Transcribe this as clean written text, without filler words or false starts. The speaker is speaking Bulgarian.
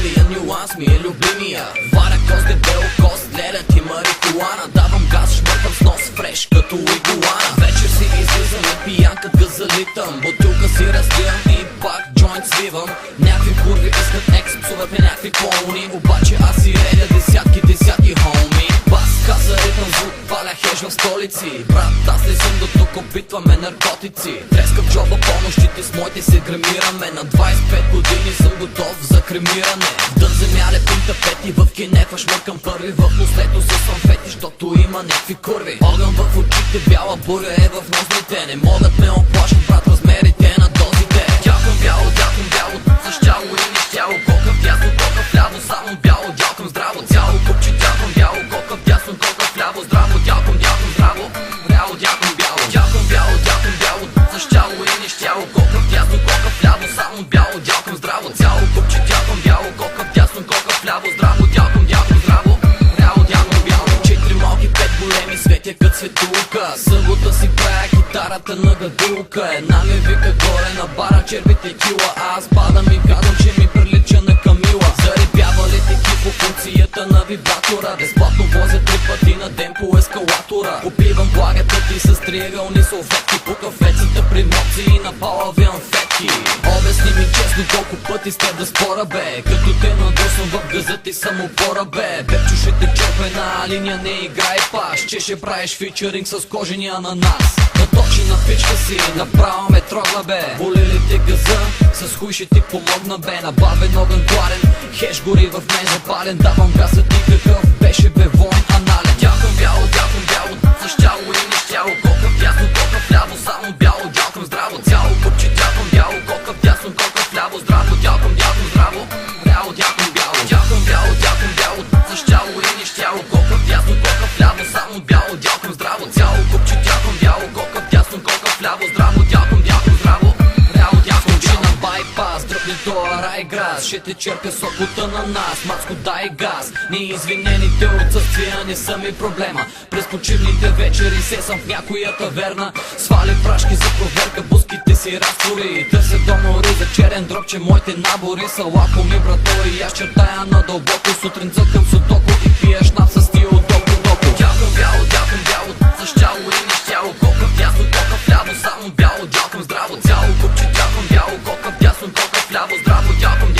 Белия нюанс ми е любимия. Варя кост, дебел кост, гледат и марихуана. Давам газ, шмъркам с нос фреш като игуана. Вечер си излизаме, пиянка гъс залитам. Бутилка си разлиям и пак джойнт свивам. Някакви курви искат екс, псуват ме някакви клоуни. Обаче аз си редя десятки хоми. Бас, каза ритъм, звук, паля хеш в столици. Брат, аз ли съм до тук, опитваме наркотици. Треска в джоба помощите, с моите се грамираме. На 25 години съм готов за кремиране. Дън земя лепим тапети, в кинефа шмъркам първи. В последно се съм фети, защото има някакви курви. Огън в очите, бяла буря е в ноздрите. Не могат ме оплашат, брат, размерите на дозите. Дякам бяло, с тяло и не щяло. Кока в дясно, кока в ляво, само бяло. Дякам здраво, цяло купче, дякам бяло. Кока в дясно, кока в ляво, здраво. Дякам здраво, реало, дякам бяло. Дякам бяло, с тяло и не щяло. Кока в дясно, кока в ляво, само бяло. Дякам здраво, цяло купче, дякам бяло. Кока в дясно, кока в ляво, здраво. Дякам здраво, реало, дякам бяло. 4 малки, 5 големи, светя кът светулка. Събота си правя китарата на гадулка. Една ми вика горе на бара, черви текила. Аз падам и казвам, че ми прилича на Камила. Заребявалите ки по функцията на вибратора. Безплатно возя 3 пъти на ден по ескалатора. Попивам благата ти с триъгълни салфетки. По кафецата при мопси и на палави анфетки. Обясни ми честно колко пъти сте да спора, бе. Като те надосвам в газа ти съм опора, бе. Бепчо ще те черпа една линия, не играй паш. Че ще правиш фичеринг с кожения ананас. Наточи на пичка си, направо ме трогна, бе. Боли ли те газа? С хуй ще ти помогна, бе. Набавен огън гладен, хеш гори в мен запален. Давам газа ти какъв беше, бе, войн анален. Дякам бяло, с тяло и не щяло. Кока в дясно, кока в ляво, само бяло. Дякам здраво, цяло купче, дякам бяло. Кока в дясно, кока в ляво, здраво. Дякам здраво, реало, дякам бяло. Дякам бяло, с тяло и не щяло. Кока в дясно, кока в ляво, само бяло. Дякам здраво, цяло купче, дякам бяло. Кока в дясно, кока в ляво, здраво. Дякам здраво, реало, дякам бяло. На байпас, дръпни тоя райграс. Ще те черпя сокота на нас, мацко дай газ. Неизвинените отсъствия не са ми проблема. През почивните вечери се съм в някоя таверна. Свали прашки за проверка, буските си разтвори. Търся дома за черен дроб, че моите набори са лакоми, брато. И аз чертая надълбоко, сутрин цъкам судоко и пия шнап с стил доко. Дякам бяло, с тяло и не щяло. Кока в дясно, кока в ляво, само бяло. Дякам здраво, цяло купче, дякам бяло. Кока в дясно, кока в ляво, здраво. Дякам